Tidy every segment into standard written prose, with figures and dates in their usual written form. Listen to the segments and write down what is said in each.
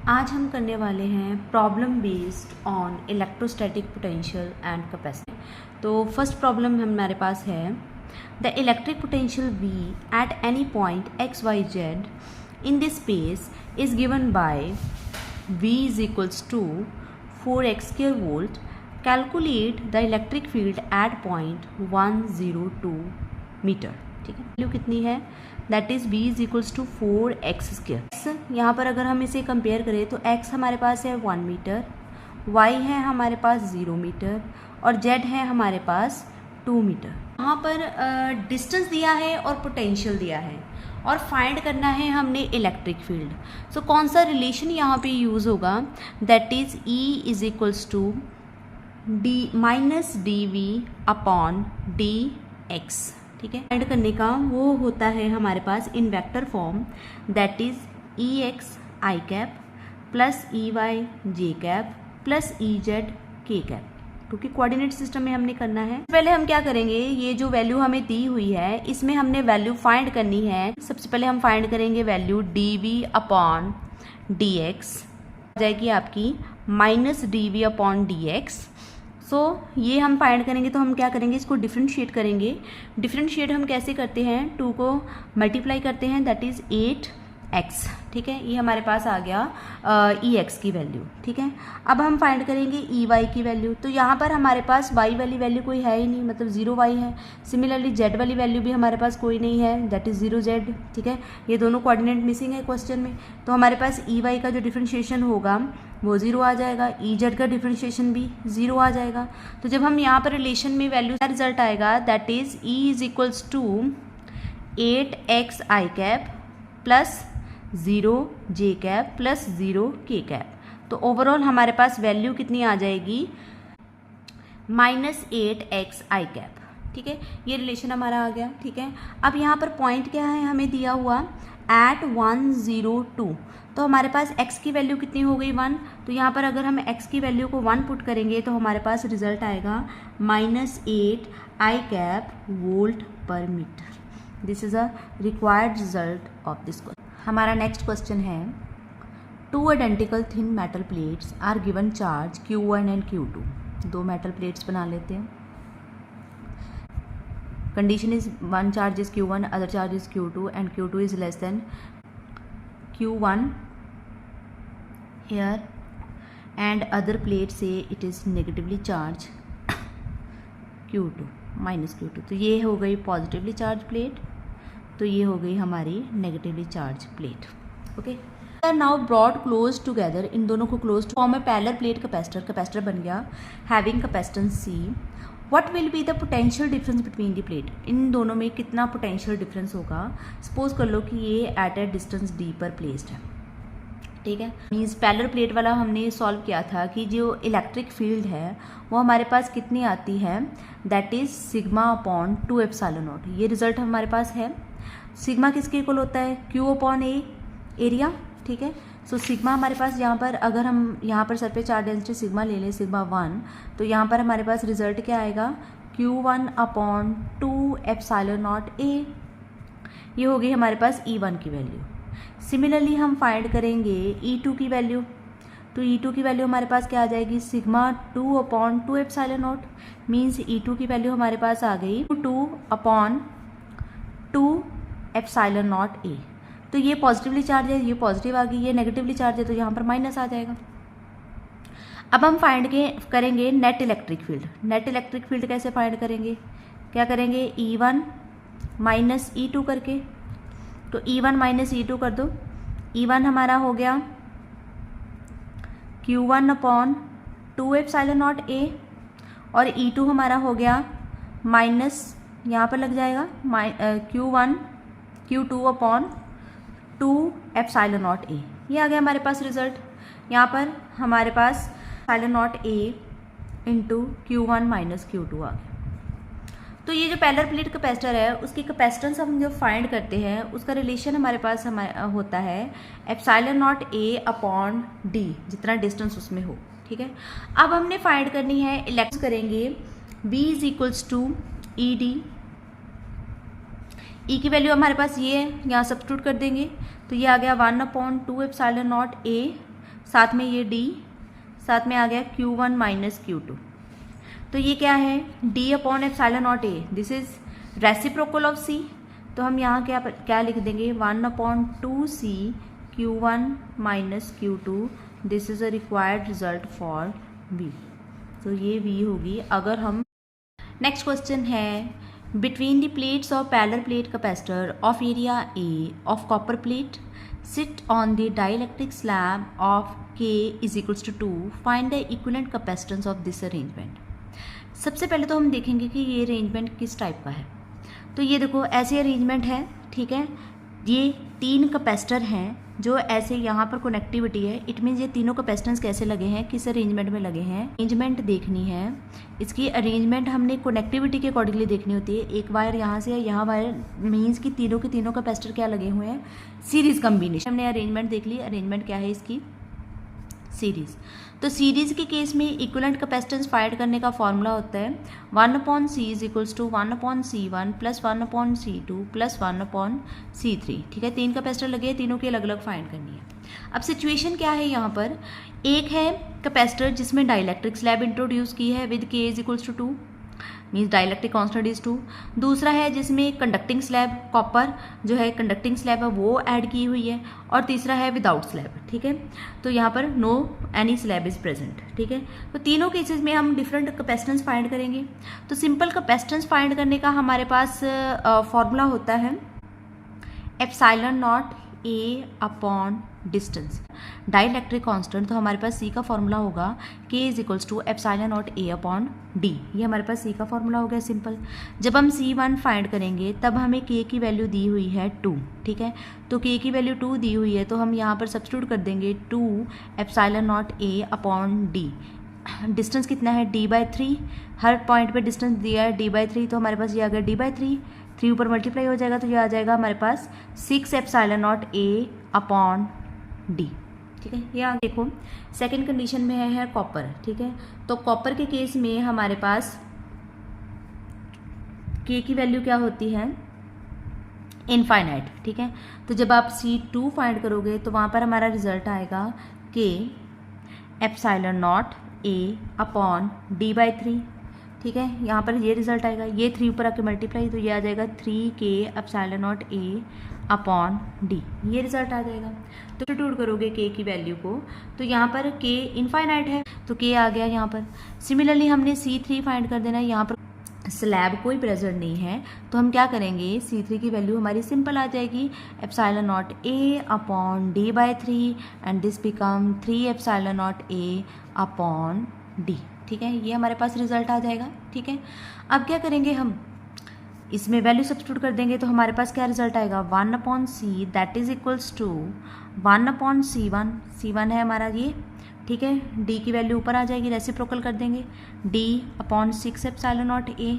आज हम करने वाले हैं problem based on electrostatic potential and capacity. तो फर्स्ट प्रॉब्लम हमारे पास है the electric potential V at any point x y z in this space is given by V is equals to 4x² volt. Calculate the electric field at point 102 metre. ठीक है, value कितनी है? That is V is equals to 4x²। यहाँ पर अगर हम इसे compare करें तो x हमारे पास है 1 मीटर, y है हमारे पास 0 मीटर और z है हमारे पास 2 मीटर। यहाँ पर डिस्टेंस दिया है और पोटेंशियल दिया है और फाइंड करना है हमने इलेक्ट्रिक फील्ड। सो कौन सा रिलेशन यहाँ पे यूज़ होगा? That is E is equals to -dV upon dx। ठीक है, फाइंड करने का वो होता है हमारे पास इन vector form, that is Ex i cap plus Ey j cap plus Ez k cap, क्योंकि कोऑर्डिनेट सिस्टम में हमने करना है। पहले हम क्या करेंगे, ये जो वैल्यू हमें दी हुई है इसमें हमने वैल्यू फाइंड करनी है। सबसे पहले हम फाइंड करेंगे वैल्यू dV अपॉन dx, जाएगी आपकी -dV अपॉन dx। सो ये हम फाइंड करेंगे तो हम क्या करेंगे, इसको डिफ्रेंशिएट करेंगे। डिफ्रेंशिएट हम कैसे करते हैं, 2 को मल्टीप्लाई करते हैं, दैट इज़ 8x। ठीक है, ये हमारे पास आ गया Ex की वैल्यू। ठीक है, अब हम फाइंड करेंगे Ey की वैल्यू। तो यहाँ पर हमारे पास y वाली वैल्यू कोई है ही नहीं, मतलब 0y है। सिमिलरली z वाली वैल्यू भी हमारे पास कोई नहीं है, दैट इज़ 0z। ठीक है, ये दोनों कोऑर्डिनेट मिसिंग है क्वेश्चन में। तो हमारे पास Ey का जो डिफ्रेंशिएशन होगा वो 0 आ जाएगा, Ez का डिफ्रेंशिएशन भी 0 आ जाएगा। तो जब हम यहाँ पर रिलेशन में वैल्यू का रिजल्ट आएगा, that is E is equals to 8x i cap plus 0 j cap plus 0 k cap. तो ओवरऑल हमारे पास वैल्यू कितनी आ जाएगी, -8x i कैप। ठीक है, ये रिलेशन हमारा आ गया। ठीक है, अब यहाँ पर पॉइंट क्या है हमें दिया हुआ, एट 102। तो हमारे पास x की वैल्यू कितनी हो गई, 1। तो यहाँ पर अगर हम x की वैल्यू को 1 पुट करेंगे तो हमारे पास रिजल्ट आएगा -8 i cap volt per metre. This is a required result of this question. हमारा नेक्स्ट क्वेश्चन है, 2 identical thin metal plates are given charge Q1 and Q2। 2 metal plates बना लेते हैं। Condition is one charge is Q1, other charge is Q2 and Q2 is less than Q1 here, and other plate say it is negatively charged Q2 minus Q2। तो ये हो गई positively charge plate, तो ये हो गई हमारी negatively charge plate. Okay, are now brought close together, इन दोनों को क्लोज फॉर्म है पैरेलल प्लेट कैपेसिटर। कैपेसिटर बन गया having capacitance C। What will be the potential difference between the plate? इन दोनों में कितना पोटेंशियल डिफरेंस होगा? सपोज कर लो कि ये एट ए डिस्टेंस D पर प्लेस्ड है। ठीक है, मीन्स पैरेलल प्लेट वाला हमने सॉल्व किया था कि जो इलेक्ट्रिक फील्ड है वो हमारे पास कितनी आती है, that is sigma upon 2 epsilon not. ये रिजल्ट हमारे पास है। सिग्मा किसके इक्वल होता है, Q अपॉन A, एरिया। ठीक है, सो सिग्मा हमारे पास यहाँ पर, अगर हम यहाँ पर सर पे चार्ज डेंसिटी सिग्मा ले लें, सिग्मा 1, तो यहाँ पर हमारे पास रिजल्ट क्या आएगा, Q1 upon 2 epsilon naught A। ये हो गई हमारे पास E1 की वैल्यू। सिमिलरली हम फाइंड करेंगे E2 की वैल्यू। तो E2 की वैल्यू हमारे पास क्या आ जाएगी, sigma 2 upon 2 epsilon not. Means E2 की वैल्यू हमारे पास आ गई 2 अपॉन 2 एप्सिलॉन नॉट A। तो ये पॉजिटिवली चार्ज है, ये पॉजिटिव आ गई, ये नेगेटिवली चार्ज है, तो यहाँ पर माइनस आ जाएगा। अब हम फाइंड करेंगे net electric field. Net electric field कैसे फाइंड करेंगे, क्या करेंगे, E1 माइनस E2 करके। तो E1 माइनस E2 कर दो, E1 हमारा हो गया Q1 upon 2 epsilon naught A और E2 हमारा हो गया माइनस, यहाँ पर लग जाएगा Q2 upon 2 epsilon naught A। ये आ गया हमारे पास रिजल्ट। यहाँ पर हमारे पास epsilon naught A into Q1 minus Q2 आ गया। तो ये जो पैरेलल प्लेट कैपेसिटर है उसकी कैपेसिटेंस हम जो फाइंड करते हैं उसका रिलेशन हमारे पास होता है epsilon naught A upon D, जितना डिस्टेंस उसमें हो। ठीक है, अब हमने फाइंड करनी है, इलेक्ट करेंगे V is equals to ED। E की वैल्यू हमारे पास ये है, यहाँ सब्स्टिट्यूट कर देंगे तो ये आ गया 1/2 एप्सिलॉन नॉट A साथ में ये D, साथ में आ गया Q1 माइनस Q2। तो ये क्या है, D upon epsilon naught A, this is reciprocal of C। तो हम यहाँ क्या लिख देंगे, 1/2C Q1 minus Q2, this is a required result for V। तो ये V होगी। अगर हम नेक्स्ट क्वेश्चन है, between the plates of parallel plate capacitor of area A of copper plate sit on the dielectric slab of K is equals to 2, find the equivalent capacitance of this arrangement। सबसे पहले तो हम देखेंगे कि ये arrangement किस type का है। तो ये देखो ऐसे अरेंजमेंट है, ठीक है। ये 3 कैपेसिटर हैं जो ऐसे यहाँ पर कनेक्टिविटी है, इट मीन्स ये तीनों कैपेसिटेंस कैसे लगे हैं, किस अरेंजमेंट में लगे हैं। अरेंजमेंट देखनी है, इसकी अरेंजमेंट हमने कनेक्टिविटी के अकॉर्डिंगली देखनी होती है। एक वायर यहाँ से यहाँ वायर मीन्स कि तीनों के तीनों कैपेसिटर क्या लगे हुए हैं, सीरीज कम्बिनेशन। हमने अरेंजमेंट देख ली, अरेंजमेंट क्या है इसकी, सीरीज़। तो सीरीज़ के केस में इक्विवेलेंट कैपेसिटेंस फाइंड करने का फॉर्मूला होता है 1/C is equals to 1/C1 plus 1/C2 plus 1/C3। ठीक है, 3 कैपेसिटर लगे हैं, तीनों की अलग अलग फाइंड करनी है। अब सिचुएशन क्या है यहाँ पर, एक है कैपेसिटर जिसमें डाइलेक्ट्रिक स्लैब इंट्रोड्यूस की है with K is equals to 2, means dielectric constant is 2। दूसरा है जिसमें कंडक्टिंग स्लैब कॉपर जो है कंडक्टिंग स्लैब है वो ऐड की हुई है, और तीसरा है विदाउट स्लैब। ठीक है, तो यहाँ पर no any slab is present. ठीक है, तो तीनों केसेस में हम डिफरेंट कैपेसिटेंस फाइंड करेंगे। तो सिंपल कैपेसिटेंस फाइंड करने का हमारे पास फॉर्मूला होता है epsilon naught A upon distance, dielectric constant. तो हमारे पास C का फॉर्मूला होगा K is equals to epsilon naught A upon D। ये हमारे पास C का फॉर्मूला हो गया सिंपल। जब हम C1 फाइंड करेंगे तब हमें K की वैल्यू दी हुई है 2। ठीक है, तो K की वैल्यू 2 दी हुई है, तो हम यहाँ पर सब्स्टिट्यूट कर देंगे 2 epsilon naught A upon D। Distance कितना है, D/3, हर पॉइंट पे डिस्टेंस दिया है D/3, तो हमारे पास ये आ गया D/3, 3 ऊपर मल्टीप्लाई हो जाएगा तो ये आ जाएगा हमारे पास 6 epsilon naught A upon D। ठीक है, ये देखो सेकंड कंडीशन में है कॉपर। ठीक है, तो कॉपर के केस में हमारे पास K की वैल्यू क्या होती है, इनफाइनाइट। ठीक है, तो जब आप C2 फाइंड करोगे तो वहाँ पर हमारा रिजल्ट आएगा K epsilon naught A upon D/3। ठीक है, यहाँ पर ये रिजल्ट आएगा, ये 3 ऊपर आके मल्टीप्लाई, तो ये आ जाएगा 3K epsilon naught A upon D, ये रिजल्ट आ जाएगा। तो सब्स्टिट्यूट करोगे K की वैल्यू को, तो यहाँ पर K इनफाइनाइट है तो K आ गया यहाँ पर। सिमिलरली हमने C3 फाइंड कर देना है, यहाँ पर स्लैब कोई प्रेजेंट नहीं है, तो हम क्या करेंगे, C3 की वैल्यू हमारी सिंपल आ जाएगी epsilon naught A upon D/3 and this become 3 epsilon naught A upon D। ठीक है, ये हमारे पास रिजल्ट आ जाएगा। ठीक है, अब क्या करेंगे, हम इसमें वैल्यू सब्स्टिट्यूट कर देंगे तो हमारे पास क्या रिजल्ट आएगा, 1/C that is equals to 1/C1, C1 है हमारा ये। ठीक है, D की वैल्यू ऊपर आ जाएगी, रेसिप्रोकल कर देंगे D upon 6 epsilon naught A।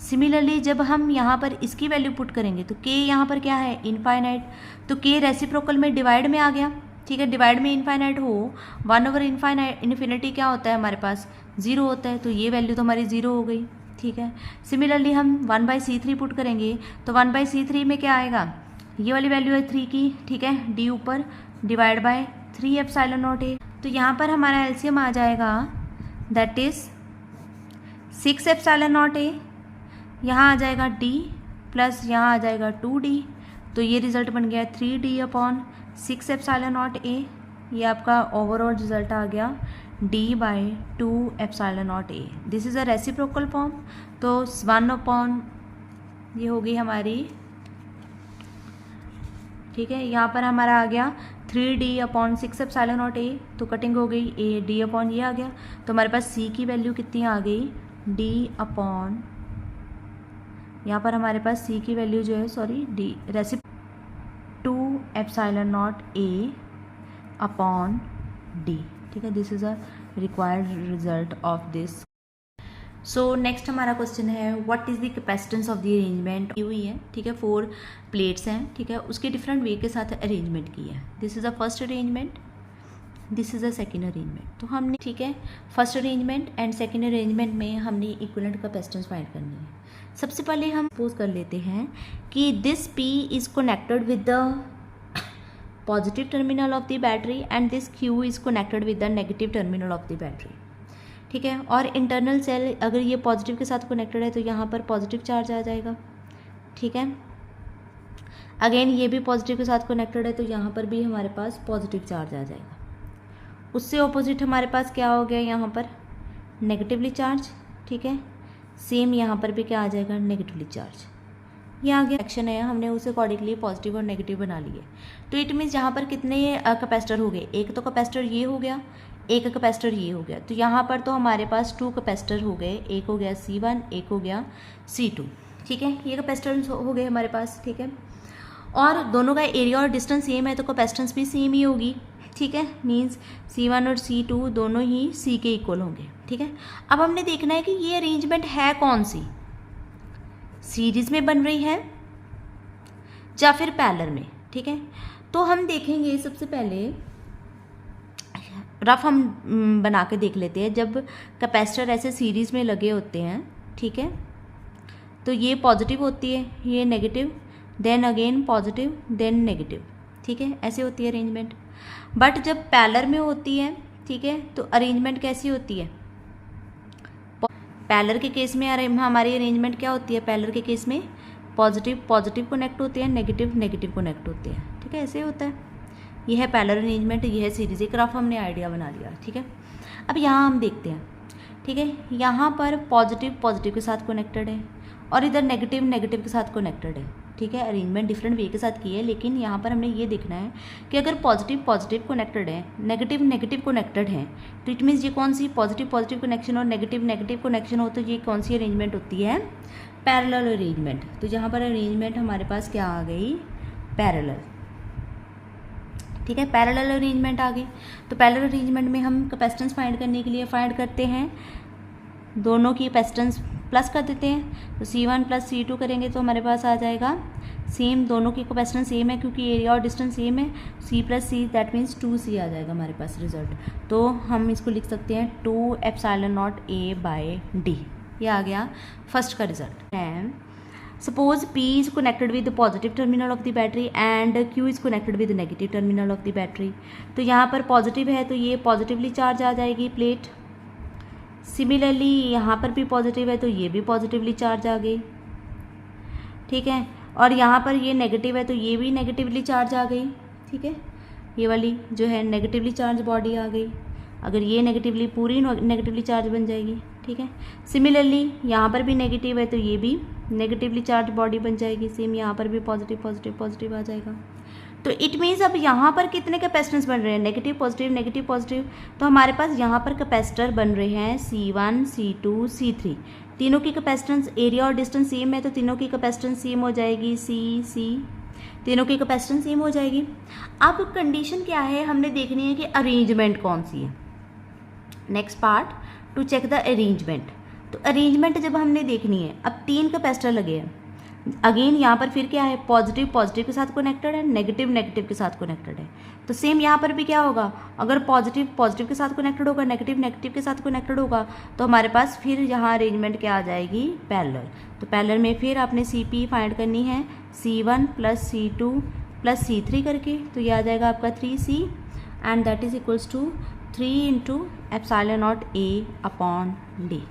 Similarly जब हम यहाँ पर इसकी वैल्यू पुट करेंगे तो K यहाँ पर क्या है, इनफाइनाइट, तो K रेसिप्रोकल में डिवाइड में आ गया। ठीक है, डिवाइड में इनफाइनाइट हो 1/इनफाइनाइट इन्फिनिटी क्या होता है हमारे पास, 0 होता है, तो ये वैल्यू तो हमारी 0 हो गई। ठीक है, सिमिलरली हम 1/C3 पुट करेंगे तो 1/C3 में क्या आएगा, ये वाली वैल्यू है 3 की। ठीक है, D ऊपर divide by 3 epsilon naught A, तो यहाँ पर हमारा एलसीएम आ जाएगा that is 6 epsilon naught A, यहाँ आ जाएगा D प्लस यहाँ आ जाएगा 2D, तो ये रिजल्ट बन गया 3D upon 6 epsilon naught A। ये आपका ओवरऑल रिजल्ट आ गया D/2 epsilon naught A। This is a reciprocal form, तो 1 अपॉन ये होगी हमारी। ठीक है, यहाँ पर हमारा आ गया 3D upon 6 epsilon naught A, तो कटिंग हो गई A D अपॉन ये आ गया, तो हमारे पास C की वैल्यू कितनी आ गई, D अपॉन, यहाँ पर हमारे पास C की वैल्यू जो है sorry D रेसिप 2 epsilon naught A upon D। ठीक है, this is a required result of this. So next हमारा क्वेश्चन है what is the capacitance of the arrangement की हुई है। ठीक है, 4 प्लेट्स हैं। ठीक है, उसके डिफरेंट वे के साथ अरेंजमेंट की है। This is a first arrangement, this is a second arrangement. तो हमने, ठीक है, first arrangement and second arrangement में हमने इक्विवेलेंट कैपेसिटेंस फाइंड करनी है। सबसे पहले हम सपोज कर लेते हैं कि this P is connected with the positive terminal of the battery and this Q is connected with the negative terminal of the battery. ठीक है, और इंटरनल सेल अगर ये पॉजिटिव के साथ कनेक्टेड है तो यहाँ पर पॉजिटिव चार्ज आ जाएगा. ठीक है, अगेन ये भी पॉजिटिव के साथ कनेक्टेड है तो यहाँ पर भी हमारे पास पॉजिटिव चार्ज आ जाएगा. उससे ऑपोजिट हमारे पास क्या हो गया, यहाँ पर नेगेटिवली चार्ज. ठीक है, सेम यहाँ पर भी क्या आ जाएगा, नेगेटिवली चार्ज. ये आगे एक्शन है, हमने उसे अकॉर्डिंगली पॉजिटिव और नेगेटिव बना लिए. तो इट मीन्स यहाँ पर कितने कैपेसिटर हो गए, एक तो कैपेसिटर ये हो गया, एक कैपेसिटर ये हो गया. तो यहाँ पर तो हमारे पास 2 कैपेसिटर हो गए, एक हो गया C1, एक हो गया C2. ठीक है, ये कैपेसिटर हो गए हमारे पास. ठीक है, और दोनों का एरिया और डिस्टेंस सेम है तो कैपेसिटेंस भी सेम ही होगी. ठीक है, मीन्स C1 और C2 दोनों ही C के इक्वल होंगे. ठीक है, अब हमने देखना है कि ये अरेंजमेंट है कौन सी, सीरीज में बन रही है या फिर पैरेलल में. ठीक है, तो हम देखेंगे सबसे पहले रफ हम बना के देख लेते हैं. जब कैपेसिटर ऐसे सीरीज में लगे होते हैं, ठीक है, तो ये पॉजिटिव होती है, ये negative, then again positive, then negative. ठीक है, ऐसे होती है अरेंजमेंट. बट जब पैरेलल में होती है, ठीक है, तो अरेंजमेंट कैसी होती है, पैरेलल के केस में हमारी अरेंजमेंट क्या होती है, पैरेलल के केस में पॉजिटिव पॉजिटिव कनेक्ट होते हैं, नेगेटिव नेगेटिव कनेक्ट होते हैं. ठीक है, ऐसे होता है. ये है पैरेलल अरेंजमेंट, ये है सीरीज. एक रफ हमने आइडिया बना लिया. ठीक है, अब यहाँ हम देखते हैं. ठीक है, यहाँ पर पॉजिटिव पॉजिटिव के साथ कनेक्टेड है और इधर नेगेटिव नेगेटिव के साथ कनेक्टेड है. ठीक है, अरेंजमेंट डिफरेंट वे के साथ की है, लेकिन यहाँ पर हमने ये देखना है कि अगर पॉजिटिव पॉजिटिव कनेक्टेड है, नेगेटिव नेगेटिव कनेक्टेड है, तो इट मीन्स ये कौन सी पॉजिटिव पॉजिटिव कनेक्शन और नेगेटिव नेगेटिव कनेक्शन हो, तो ये कौन सी अरेंजमेंट होती है, पैरेलल अरेंजमेंट. तो यहाँ पर अरेंजमेंट हमारे पास क्या आ गई, पैरेलल. ठीक है, पैरेलल अरेंजमेंट आ गई. तो पैरेलल अरेंजमेंट में हम कैपेसिटेंस फाइंड करने के लिए फाइंड करते हैं, दोनों की कैपेसिटेंस प्लस कर देते हैं. तो C1 प्लस C2 करेंगे तो हमारे पास आ जाएगा सेम, दोनों की कैपेसिटेंस सेम है क्योंकि एरिया और डिस्टेंस सेम है. C plus C that means 2C आ जाएगा हमारे पास रिजल्ट. तो हम इसको लिख सकते हैं 2 एप्सिलॉन नॉट A/D. ये आ गया फर्स्ट का result. And suppose P is connected with the positive terminal of the battery and Q is connected with the negative terminal of the battery. तो यहाँ पर पॉजिटिव है तो ये पॉजिटिवली चार्ज आ जाएगी प्लेट. सिमिलरली यहाँ पर भी पॉजिटिव है तो ये भी पॉजिटिवली चार्ज आ गई. ठीक है, और यहाँ पर ये नेगेटिव है तो ये भी नेगेटिवली चार्ज आ गई. ठीक है, ये वाली जो है नेगेटिवली चार्ज बॉडी आ गई. अगर ये नेगेटिवली पूरी नेगेटिवली चार्ज बन जाएगी. ठीक है, सिमिलरली यहाँ पर भी नेगेटिव है तो ये भी नेगेटिवली चार्ज बॉडी बन जाएगी. सेम यहाँ पर भी पॉजिटिव पॉजिटिव पॉजिटिव आ जाएगा. तो इट मीन्स अब यहाँ पर कितने कैपेसिटेंस बन रहे हैं, नेगेटिव पॉजिटिव नेगेटिव पॉजिटिव. तो हमारे पास यहाँ पर कैपेसिटर बन रहे हैं C1 C2 C3. तीनों की कैपेसिटेंस एरिया और डिस्टेंस सेम है तो तीनों की कैपेसिटेंस सेम हो जाएगी, C तीनों की कैपेसिटेंस सेम हो जाएगी. अब कंडीशन क्या है, हमने देखनी है कि अरेंजमेंट कौन सी है. Next part to check the arrangement. तो अरेंजमेंट जब हमने देखनी है, अब 3 कैपेसिटर लगे हैं. अगेन यहाँ पर फिर क्या है, पॉजिटिव पॉजिटिव के साथ कनेक्टेड है, नेगेटिव नेगेटिव के साथ कनेक्टेड है. तो सेम यहाँ पर भी क्या होगा, अगर पॉजिटिव पॉजिटिव के साथ कनेक्टेड होगा, नेगेटिव नेगेटिव के साथ कनेक्टेड होगा, तो हमारे पास फिर यहाँ अरेंजमेंट क्या आ जाएगी, पैरेलल. तो पैरेलल में फिर आपने CP फाइंड करनी है C1 plus C2 plus C3 करके. तो ये आ जाएगा आपका 3C and that is equals to 3 × epsilon naught A/D.